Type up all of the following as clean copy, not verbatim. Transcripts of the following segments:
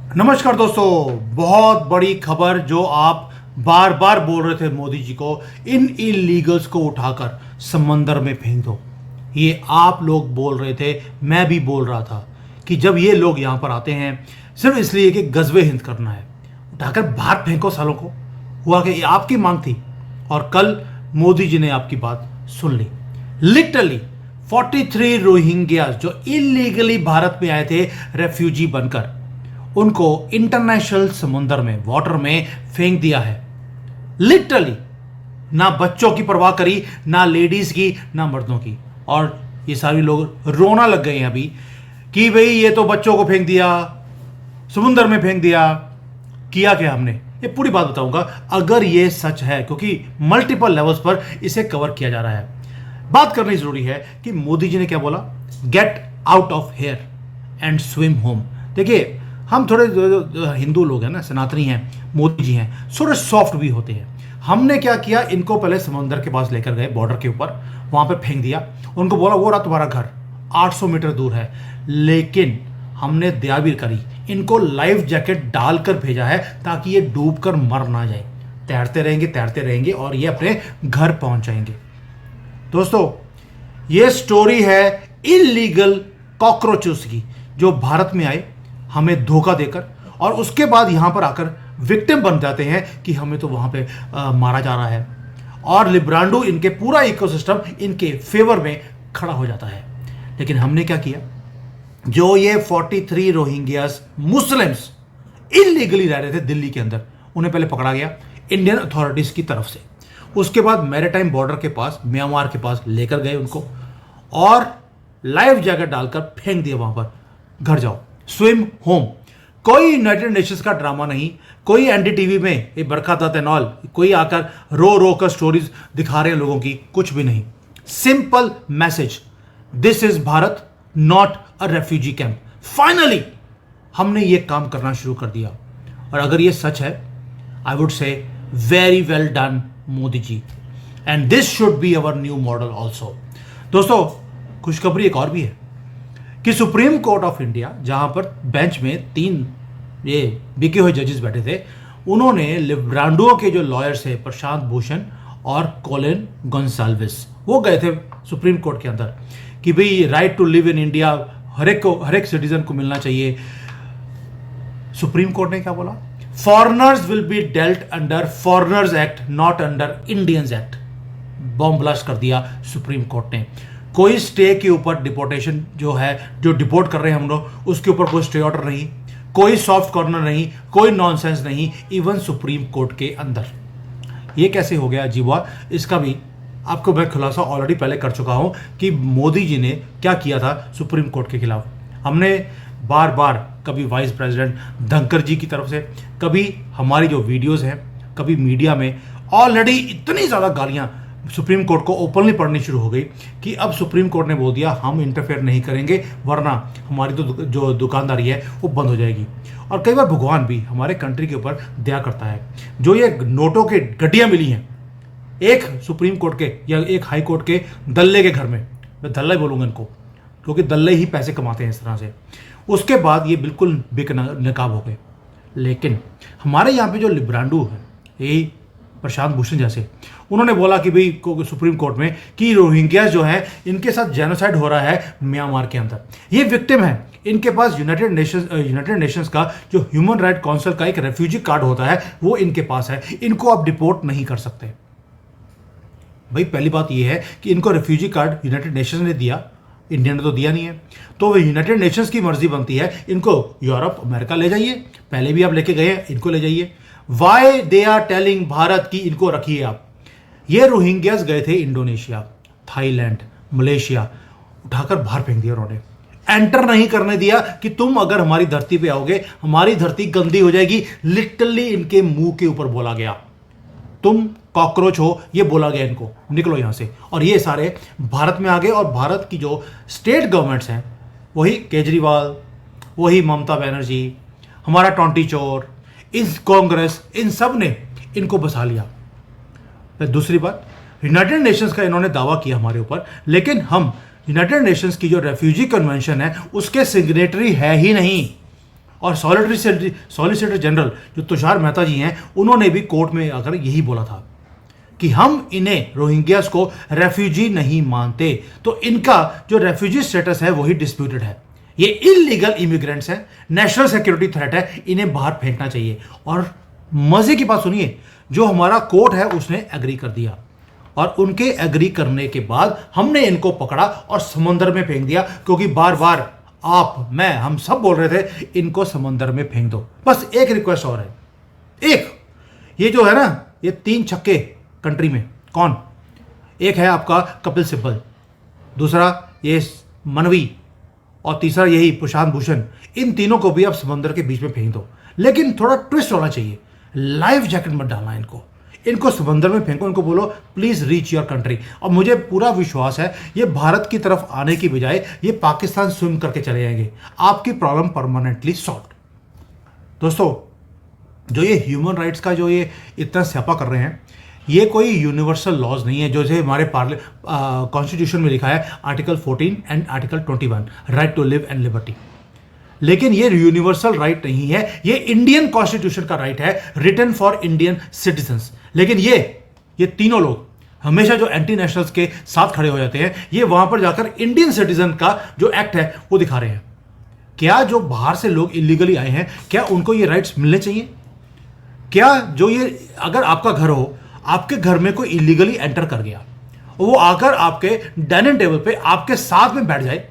नमस्कार दोस्तों, बहुत बड़ी खबर जो आप बार बार बोल रहे थे मोदी जी को, इन इलीगल्स को उठाकर समंदर में फेंक दो। ये आप लोग बोल रहे थे, मैं भी बोल रहा था कि जब ये लोग यहाँ पर आते हैं सिर्फ इसलिए कि गजबे हिंद करना है, उठाकर बाहर फेंको सालों को। हुआ कि ये आपकी मांग थी और कल मोदी जी ने आपकी बात सुन ली। लिटरली 43 रोहिंग्यास जो इलीगली भारत में आए थे रेफ्यूजी बनकर, उनको इंटरनेशनल समुद्र में, वाटर में फेंक दिया है। लिटरली ना बच्चों की परवाह करी, ना लेडीज की, ना मर्दों की। और ये सारे लोग रोना लग गए हैं अभी कि भाई ये तो बच्चों को फेंक दिया, समुद्र में फेंक दिया। किया क्या हमने, ये पूरी बात बताऊंगा अगर ये सच है, क्योंकि मल्टीपल लेवल्स पर इसे कवर किया जा रहा है। बात करनी जरूरी है कि मोदी जी ने क्या बोला, get out of here and swim home. देखिए, हम थोड़े जो हिंदू लोग हैं ना, सनातनी हैं, मोदी जी हैं, थोड़े सॉफ्ट भी होते हैं। हमने क्या किया, इनको पहले समुद्र के पास लेकर गए, बॉर्डर के ऊपर, वहां पे फेंक दिया। उनको बोला वो रहा तुम्हारा घर, 800 मीटर दूर है। लेकिन हमने दया भी करी, इनको लाइफ जैकेट डालकर भेजा है ताकि ये डूब कर मर ना जाए। तैरते रहेंगे और ये अपने घर पहुंच जाएंगे। दोस्तों, ये स्टोरी है इलीगल कॉकरोचेस की, जो भारत में आए हमें धोखा देकर और उसके बाद यहां पर आकर विक्टिम बन जाते हैं कि हमें तो वहां पे मारा जा रहा है, और लिब्रांडो इनके पूरा इकोसिस्टम इनके फेवर में खड़ा हो जाता है। लेकिन हमने क्या किया, जो ये 43 रोहिंग्यास मुस्लिम्स इलीगली रह रहे थे दिल्ली के अंदर, उन्हें पहले पकड़ा गया इंडियन अथॉरिटीज की तरफ से। उसके बाद मैरीटाइम बॉर्डर के पास, म्यांमार के पास लेकर गए उनको और लाइफ जैकेट डालकर फेंक दिया वहां पर, घर जाओ, स्विम होम। कोई यूनाइटेड नेशंस का ड्रामा नहीं, कोई एनडीटीवी में ये बरखा तैनॉल कोई आकर रो रो कर स्टोरीज दिखा रहे हैं लोगों की, कुछ भी नहीं। Simple message, this is Bharat, not a refugee camp. Finally हमने ये काम करना शुरू कर दिया। और अगर ये सच है, I would say very well done Modi ji, and this should be our new model also. दोस्तों, खुशखबरी एक और भी है कि सुप्रीम कोर्ट ऑफ इंडिया, जहां पर बेंच में 3 ये बिके हुए जजेस बैठे थे, उन्होंने लिब्रांडो के जो लॉयर्स है प्रशांत भूषण और कोलिन गोंसाल्विस, वो गए थे सुप्रीम कोर्ट के अंदर कि भाई right to live in India हर एक सिटीजन को मिलना चाहिए। सुप्रीम कोर्ट ने क्या बोला, foreigners will be dealt under foreigners act, not under Indians act. Bomb blast कर दिया सुप्रीम कोर्ट ने। कोई स्टे के ऊपर डिपोर्टेशन जो है, जो डिपोर्ट कर रहे हैं हम लोग, उसके ऊपर कोई स्टे ऑर्डर नहीं, कोई सॉफ्ट कॉर्नर नहीं, कोई नॉनसेंस नहीं, इवन सुप्रीम कोर्ट के अंदर। ये कैसे हो गया जीवा, इसका भी आपको मैं खुलासा ऑलरेडी पहले कर चुका हूं कि मोदी जी ने क्या किया था सुप्रीम कोर्ट के खिलाफ। हमने बार बार, कभी वाइस प्रेसिडेंट धनखड़ जी की तरफ से, कभी हमारी जो वीडियोस हैं, कभी मीडिया में, ऑलरेडी इतनी ज़्यादा गालियां सुप्रीम कोर्ट को ओपनली पढ़नी शुरू हो गई कि अब सुप्रीम कोर्ट ने बोल दिया हम इंटरफेयर नहीं करेंगे, वरना हमारी तो जो दुकानदारी है वो बंद हो जाएगी। और कई बार भगवान भी हमारे कंट्री के ऊपर दया करता है। जो ये नोटों के गड्डियां मिली हैं एक सुप्रीम कोर्ट के या एक हाई कोर्ट के दल्ले के घर में, मैं दल्ला ही बोलूँगा इनको क्योंकि दल्ले ही पैसे कमाते हैं इस तरह से, उसके बाद ये बिल्कुल बेनकाब हो गए। लेकिन हमारे यहाँ पे जो लिब्रांडो है, यही प्रशांत भूषण जैसे, उन्होंने बोला कि भाई सुप्रीम कोर्ट में कि रोहिंग्यास जो है इनके साथ जेनोसाइड हो रहा है म्यांमार के अंदर, ये विक्टिम है। इनके पास यूनाइटेड नेशंस का जो ह्यूमन राइट काउंसिल का एक रेफ्यूजी कार्ड होता है वो इनके पास है, इनको आप डिपोर्ट नहीं कर सकते। भाई पहली बात यह है कि इनको रेफ्यूजी कार्ड यूनाइटेड नेशंस ने दिया, इंडिया ने तो दिया नहीं है, तो यूनाइटेड नेशंस की मर्जी बनती है, इनको यूरोप अमेरिका ले जाइए, पहले भी आप लेके गए हैं, इनको ले जाइए। Why they are telling Bharat की इनको रखिए आप। ये रोहिंग्यास गए थे इंडोनेशिया, थाईलैंड, मलेशिया, उठाकर बाहर फेंक दिया उन्होंने, एंटर नहीं करने दिया कि तुम अगर हमारी धरती पे आओगे हमारी धरती गंदी हो जाएगी। लिटरली इनके मुंह के ऊपर बोला गया, तुम कॉकरोच हो, ये बोला गया इनको, निकलो यहां से। और ये सारे भारत में आ गए और भारत की जो स्टेट गवर्नमेंट्स हैं, वही केजरीवाल, वही ममता बनर्जी, हमारा टोंटी चोर, इस कांग्रेस, इन सब ने इनको बसा लिया। फिर दूसरी बात, यूनाइटेड नेशंस का इन्होंने दावा किया हमारे ऊपर, लेकिन हम यूनाइटेड नेशंस की जो रेफ्यूजी कन्वेंशन है उसके सिग्नेटरी है ही नहीं। और सॉलिसिटर जनरल जो तुषार मेहता जी हैं, उन्होंने भी कोर्ट में आकर यही बोला था कि हम इन्हें रोहिंग्यास को रेफ्यूजी नहीं मानते, तो इनका जो रेफ्यूजी स्टेटस है वही डिस्प्यूटेड है। ये इलीगल इमिग्रेंट्स हैं, नेशनल सिक्योरिटी थ्रेट है, इन्हें बाहर फेंकना चाहिए। और मजे की बात सुनिए, जो हमारा कोर्ट है उसने एग्री कर दिया, और उनके एग्री करने के बाद हमने इनको पकड़ा और समंदर में फेंक दिया, क्योंकि बार बार आप, मैं, हम सब बोल रहे थे इनको समंदर में फेंक दो। बस एक रिक्वेस्ट और है, एक ये जो है ना, ये 3 छक्के कंट्री में कौन, एक है आपका कपिल सिब्बल, दूसरा ये मनवी, और तीसरा यही प्रशांत भूषण, इन तीनों को भी आप समंदर के बीच में फेंक दो। लेकिन थोड़ा ट्विस्ट होना चाहिए, लाइफ जैकेट मत डालना इनको समंदर में फेंको, इनको बोलो प्लीज रीच योर कंट्री। और मुझे पूरा विश्वास है ये भारत की तरफ आने की बजाय ये पाकिस्तान स्विम करके चले जाएंगे, आपकी प्रॉब्लम परमानेंटली सॉल्व। दोस्तों, जो ये ह्यूमन राइट्स का जो ये इतना स्यापा कर रहे हैं, ये कोई यूनिवर्सल लॉज नहीं है, जैसे हमारे कॉन्स्टिट्यूशन में लिखा है article 14 and article 21, right to live and liberty. लेकिन ये यूनिवर्सल राइट नहीं है, ये इंडियन कॉन्स्टिट्यूशन का राइट है, रिटन फॉर इंडियन सिटीजन्स। लेकिन ये तीनों लोग हमेशा जो एंटी नेशनल्स के साथ खड़े हो जाते हैं, ये वहां पर जाकर इंडियन सिटीजन का जो एक्ट है वो दिखा रहे हैं। क्या जो बाहर से लोग इलीगली आए हैं, क्या उनको ये राइट्स मिलने चाहिए? क्या जो ये, अगर आपका घर हो, आपके घर में कोई इलीगली एंटर कर गया, वो आकर आपके डाइनिंग टेबल पे आपके साथ में बैठ जाए,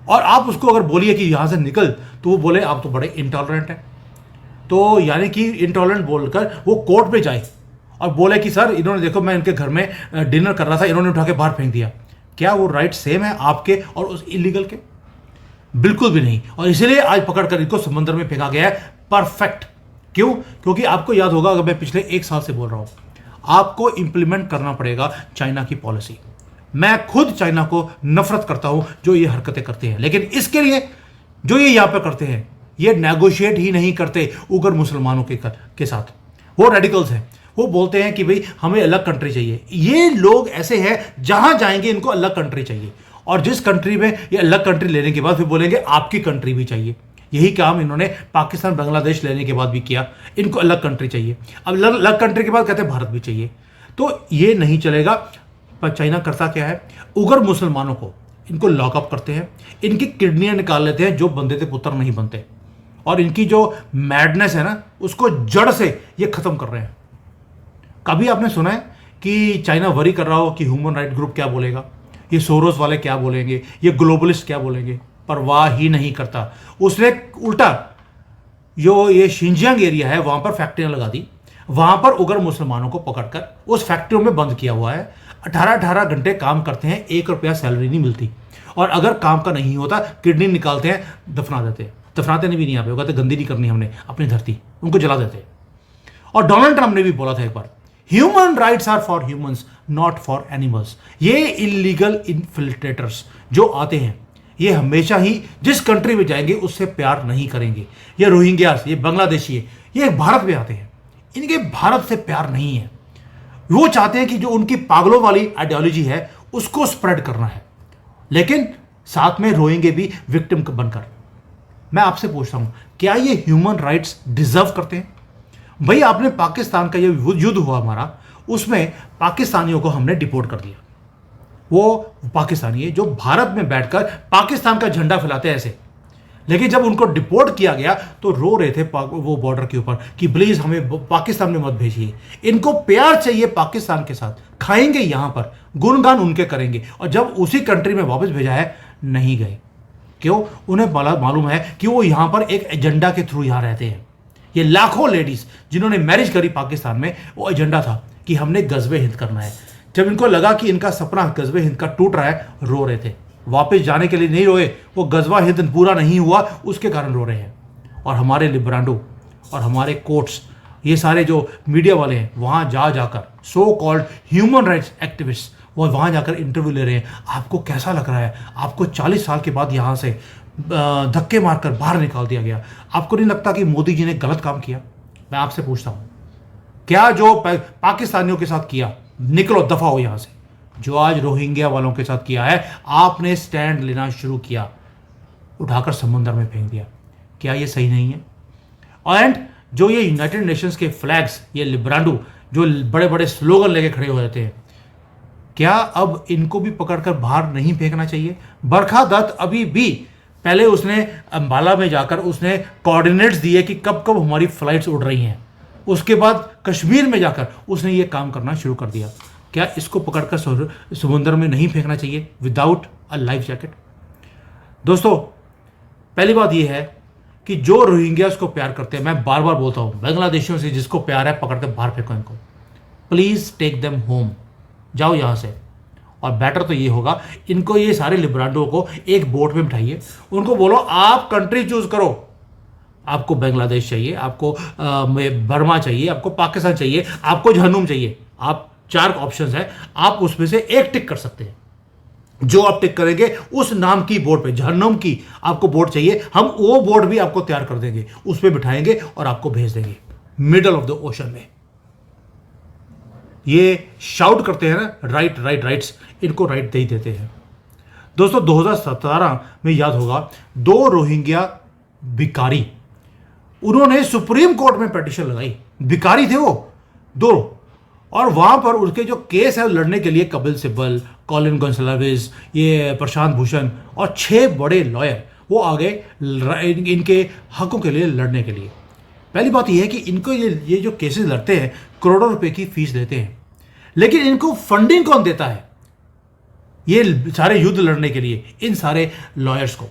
और आप उसको अगर बोलिए कि यहां से निकल, तो वो बोले आप तो बड़े इंटॉलरेंट हैं, तो यानी कि इंटॉलरेंट बोलकर वो कोर्ट में जाए और बोले कि सर इन्होंने, देखो मैं इनके घर में डिनर कर रहा था, इन्होंने उठा के बाहर फेंक दिया। क्या वो राइट सेम है आपके और उस इलीगल के? बिल्कुल भी नहीं। और इसीलिए आज पकड़कर इनको समंदर में फेंका गया है। परफेक्ट। क्यों? क्योंकि आपको याद होगा, अगर मैं पिछले 1 साल से बोल रहा हूं, आपको इंप्लीमेंट करना पड़ेगा चाइना की पॉलिसी। मैं खुद चाइना को नफरत करता हूं जो ये हरकतें करते हैं, लेकिन इसके लिए जो ये यहां पर करते हैं, ये नेगोशिएट ही नहीं करते उग्र मुसलमानों के साथ। वो रेडिकल्स हैं, वो बोलते हैं कि भाई हमें अलग कंट्री चाहिए। ये लोग ऐसे हैं, जहां जाएंगे इनको अलग कंट्री चाहिए, और जिस कंट्री में ये अलग कंट्री लेने के बाद फिर बोलेंगे आपकी कंट्री भी चाहिए। यही काम इन्होंने पाकिस्तान बांग्लादेश लेने के बाद भी किया, इनको अलग कंट्री चाहिए। अब अलग कंट्री के बाद कहते हैं भारत भी चाहिए। तो ये नहीं चलेगा। पर चाइना करता क्या है, उग्र मुसलमानों को इनको लॉकअप करते हैं, इनकी किडनियां निकाल लेते हैं जो बंदे थे पुत्र नहीं बनते, और इनकी जो मैडनेस है ना, उसको जड़ से ये खत्म कर रहे हैं। कभी आपने सुना है कि चाइना वरी कर रहा हो कि ह्यूमन राइट ग्रुप क्या बोलेगा, ये सोरोस वाले क्या बोलेंगे, ये ग्लोबलिस्ट क्या बोलेंगे? परवाह ही नहीं करता। उसने उल्टा जो ये शिंजियांग एरिया है वहां पर फैक्ट्रियां लगा दी, वहां पर उग्र मुसलमानों को पकड़कर उस फैक्ट्रियों में बंद किया हुआ है। 18-18 घंटे काम करते हैं, 1 रुपया सैलरी नहीं मिलती, और अगर काम का नहीं होता किडनी निकालते हैं, दफना देते हैं। दफनाते नहीं भी नहीं, यहाँ पे वो कहते गंदी नहीं करनी हमने अपनी धरती, उनको जला देते हैं। और डोनाल्ड ट्रंप ने भी बोला था एक बार, human rights are for humans not for animals. ये इलीगल इन्फिल्ट्रेटर्स जो आते हैं, ये हमेशा ही जिस कंट्री में जाएंगे उससे प्यार नहीं करेंगे। ये रोहिंग्यास, ये बांग्लादेशी है, ये भारत में आते हैं, इनके भारत से प्यार नहीं है। वो चाहते हैं कि जो उनकी पागलों वाली आइडियोलॉजी है उसको स्प्रेड करना है, लेकिन साथ में रोएंगे भी विक्टिम बनकर। मैं आपसे पूछता हूं, क्या ये ह्यूमन राइट्स डिजर्व करते हैं? भाई, आपने पाकिस्तान का ये युद्ध हुआ हमारा, उसमें पाकिस्तानियों को हमने डिपोर्ट कर दिया। वो पाकिस्तानी है जो भारत में बैठकर पाकिस्तान का झंडा फैलाते हैं ऐसे, लेकिन जब उनको डिपोर्ट किया गया तो रो रहे थे वो बॉर्डर के ऊपर कि प्लीज हमें पाकिस्तान में मत भेजिए। इनको प्यार चाहिए पाकिस्तान के साथ, खाएंगे यहां पर, गुणगान उनके करेंगे, और जब उसी कंट्री में वापस भेजा है नहीं गए। क्यों? उन्हें मालूम है कि वो यहां पर एक एजेंडा के थ्रू यहां रहते हैं। ये लाखों लेडीज जिन्होंने मैरिज करी पाकिस्तान में, वो एजेंडा था कि हमने गजबे हिंद करना है। जब इनको लगा कि इनका सपना गजबे हिंद का टूट रहा है, रो रहे थे। वापस जाने के लिए नहीं रोए, वो गजवा हिंद पूरा नहीं हुआ उसके कारण रो रहे हैं। और हमारे लिब्रांडो और हमारे कोर्ट्स, ये सारे जो मीडिया वाले हैं, वहाँ जाकर so called human rights activist, वो वहाँ जाकर इंटरव्यू ले रहे हैं। आपको कैसा लग रहा है? आपको 40 साल के बाद यहाँ से धक्के मारकर बाहर निकाल दिया गया। आपको नहीं लगता कि मोदी जी ने गलत काम किया? मैं आपसे पूछता हूँ, क्या जो पाकिस्तानियों के साथ किया, निकलो दफा हो यहाँ से। जो आज रोहिंग्या वालों के साथ किया है, आपने स्टैंड लेना शुरू किया, उठाकर समुद्र में फेंक दिया। क्या ये सही नहीं है? एंड जो ये यूनाइटेड नेशंस के फ्लैग्स, ये लिब्रांडो जो बड़े बड़े स्लोगन लेके खड़े हो जाते हैं, क्या अब इनको भी पकड़कर बाहर नहीं फेंकना चाहिए? बरखा दत्त अभी भी, पहले उसने अंबाला में जाकर उसने कोऑर्डिनेट्स दिए कि कब कब हमारी फ्लाइट्स उड़ रही हैं, उसके बाद कश्मीर में जाकर उसने ये काम करना शुरू कर दिया। क्या इसको पकड़कर समुद्र में नहीं फेंकना चाहिए विदाउट अ लाइफ जैकेट? दोस्तों, पहली बात यह है कि जो रोहिंग्यास को प्यार करते हैं, मैं बार बार बोलता हूं, बांग्लादेशियों से जिसको प्यार है पकड़ के बाहर फेंको इनको। प्लीज टेक देम होम, जाओ यहां से। और बेटर तो ये होगा, इनको, ये सारे लिब्रांडो को एक बोट में बिठाइए, उनको बोलो आप कंट्री चूज करो, आपको बांग्लादेश चाहिए, आपको बर्मा चाहिए, आपको पाकिस्तान चाहिए, आपको जहन्नुम चाहिए, आप 4 ऑप्शंस हैं, आप उसमें से एक टिक कर सकते हैं। जो आप टिक करेंगे उस नाम की बोट पे, जहन्नुम की आपको बोट चाहिए, हम वो बोट भी आपको तैयार कर देंगे, उस पर बिठाएंगे और आपको भेज देंगे मिडल ऑफ द ओशन में। ये शाउट करते हैं ना, राइट राइट राइट्स, इनको राइट दे ही देते हैं। दोस्तों, 2017 में याद होगा, 2 रोहिंग्या भिखारी, उन्होंने सुप्रीम कोर्ट में पिटीशन लगाई, भिखारी थे वो 2, और वहां पर उसके जो केस है लड़ने के लिए कपिल सिब्बल, कॉलिन गोंसाल्विस, ये प्रशांत भूषण और 6 बड़े लॉयर वो आ गए इनके हकों के लिए लड़ने के लिए। पहली बात यह है कि इनको ये जो केसेस लड़ते हैं करोड़ों रुपए की फीस लेते हैं, लेकिन इनको फंडिंग कौन देता है ये सारे युद्ध लड़ने के लिए? इन सारे लॉयर्स को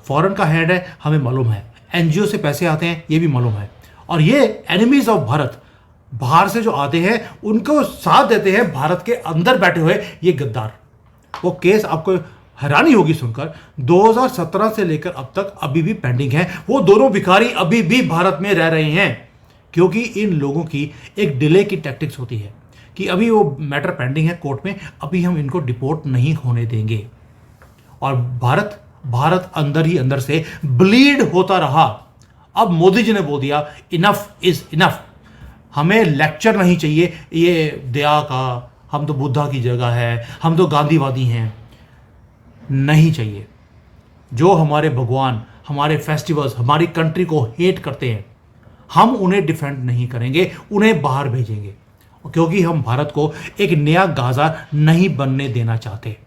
फॉरेन का हैंड है, हमें मालूम है, एनजीओ से पैसे आते हैं, ये भी मालूम है। और ये एनिमीज ऑफ भारत, बाहर से जो आते हैं उनको साथ देते हैं भारत के अंदर बैठे हुए ये गद्दार। वो केस आपको हैरानी होगी सुनकर, 2017 से लेकर अब तक अभी भी पेंडिंग है। वो दोनों भिखारी अभी भी भारत में रह रहे हैं, क्योंकि इन लोगों की एक डिले की टैक्टिक्स होती है कि अभी वो मैटर पेंडिंग है कोर्ट में, अभी हम इनको डिपोर्ट नहीं होने देंगे। और भारत अंदर ही अंदर से ब्लीड होता रहा। अब मोदी जी ने बोल दिया इनफ इज इनफ, हमें लेक्चर नहीं चाहिए ये दया का, हम तो बुद्धा की जगह है, हम तो गांधीवादी हैं, नहीं चाहिए। जो हमारे भगवान, हमारे फेस्टिवल्स, हमारी कंट्री को हेट करते हैं, हम उन्हें डिफेंड नहीं करेंगे, उन्हें बाहर भेजेंगे, क्योंकि हम भारत को एक नया गाजा नहीं बनने देना चाहते।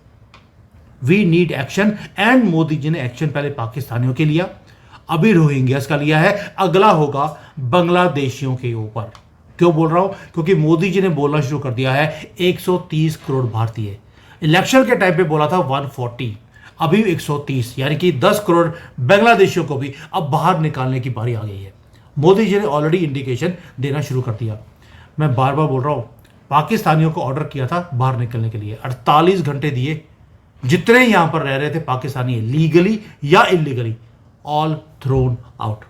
We need action, and Modi ji ने एक्शन पहले पाकिस्तानियों के लिया, अभी रोहिंग्यास का लिया है, अगला होगा बांग्लादेशियों के ऊपर। क्यों बोल रहा हूं? क्योंकि मोदी जी ने बोलना शुरू कर दिया है 130 करोड़ भारतीय। इलेक्शन के टाइम पे बोला था 140, अभी 130, यानी कि 10 करोड़ बांग्लादेशियों को भी अब बाहर निकालने की बारी आ गई है। मोदी जी ने ऑलरेडी इंडिकेशन देना शुरू कर दिया। मैं बार बार बोल रहा हूं, पाकिस्तानियों को ऑर्डर किया था बाहर निकलने के लिए, 48 घंटे दिए, जितने यहां पर रह रहे थे पाकिस्तानी लीगली या इलीगली, ऑल थ्रोन आउट।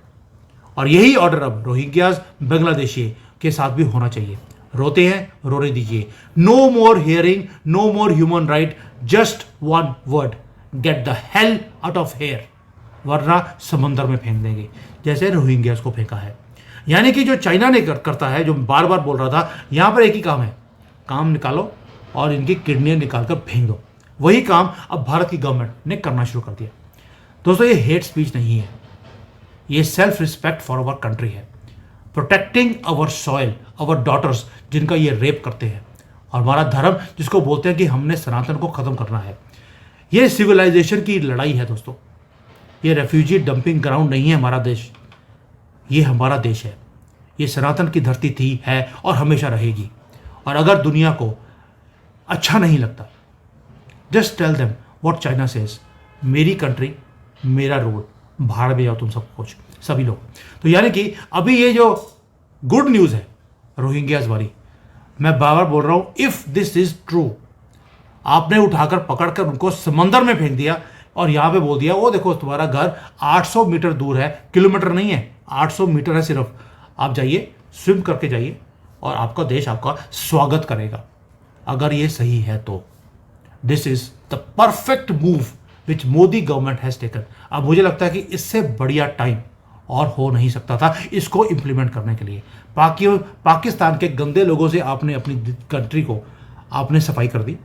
और यही ऑर्डर अब रोहिंग्यास बांग्लादेशी के साथ भी होना चाहिए। रोते हैं, रोने दीजिए। No more hearing, no more human right, just one word, get the hell out of here, वरना समंदर में फेंक देंगे, जैसे रोहिंग्यास को फेंका है। यानी कि जो चाइना ने करता है, जो बार बार बोल रहा था, यहां पर एक ही काम है, काम निकालो और इनकी किडनियां निकालकर फेंक दो। वही काम अब भारत की गवर्नमेंट ने करना शुरू कर दिया। दोस्तों, ये हेट स्पीच नहीं है, ये self respect for our country है, प्रोटेक्टिंग अवर सॉइल, अवर डॉटर्स जिनका ये रेप करते हैं, और हमारा धर्म जिसको बोलते हैं कि हमने सनातन को खत्म करना है। ये सिविलाइजेशन की लड़ाई है दोस्तों, ये रेफ्यूजी डंपिंग ग्राउंड नहीं है हमारा देश, ये हमारा देश है, ये सनातन की धरती थी, है और हमेशा रहेगी। और अगर दुनिया को अच्छा नहीं लगता, just tell them what China says, मेरी कंट्री मेरा रूल, भाड़ में जाओ तुम सब कुछ, सभी लोग। तो यानी कि अभी ये जो गुड न्यूज़ है रोहिंग्यास वाली, मैं बार बार बोल रहा हूं, इफ दिस इज ट्रू, आपने उठाकर पकड़कर उनको समंदर में फेंक दिया और यहां पे बोल दिया वो देखो तुम्हारा घर 800 मीटर दूर है, किलोमीटर नहीं है, 800 मीटर है सिर्फ, आप जाइए, स्विम करके जाइए और आपका देश आपका स्वागत करेगा। अगर ये सही है तो this is the perfect move which Modi government has taken. अब मुझे लगता है कि इससे बढ़िया टाइम और हो नहीं सकता था इसको इंप्लीमेंट करने के लिए। पाकिस्तान के गंदे लोगों से आपने अपनी कंट्री को आपने सफाई कर दी।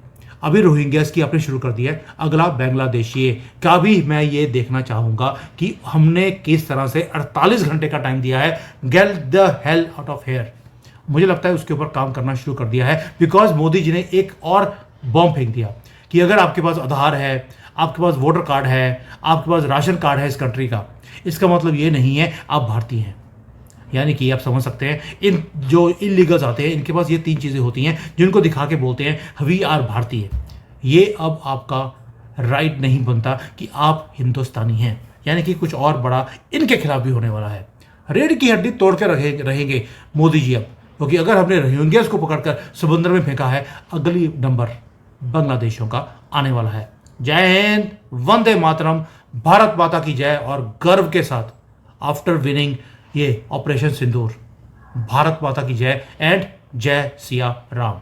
अभी रोहिंग्यास की आपने शुरू कर दिया है, अगला बांग्लादेशी का भी मैं ये देखना चाहूंगा कि हमने किस तरह से 48 घंटे का टाइम दिया है, get the hell out of here. मुझे लगता है उसके ऊपर काम करना शुरू कर दिया है, बिकॉज मोदी जी ने एक और बॉम्ब फेंक दिया कि अगर आपके पास आधार है, आपके पास वोटर कार्ड है, आपके पास राशन कार्ड है इस कंट्री का, इसका मतलब ये नहीं है आप भारतीय हैं। यानी कि आप समझ सकते हैं, इन जो इलीगल्स आते हैं इनके पास ये 3 चीज़ें होती हैं जिनको दिखा के बोलते हैं वी आर भारतीय। ये अब आपका राइट नहीं बनता कि आप हिंदुस्तानी हैं, यानी कि कुछ और बड़ा इनके खिलाफ भी होने वाला है। रीढ़ की हड्डी तोड़ के रहेंगे मोदी जी अब, क्योंकि अगर हमने रोहिंग्यास को पकड़कर समुद्र में फेंका है, अगली नंबर बांग्लादेशियों का आने वाला है। जय हिंद, वंदे मातरम, भारत माता की जय। और गर्व के साथ आफ्टर विनिंग ये ऑपरेशन सिंदूर, भारत माता की जय एंड जय सिया राम।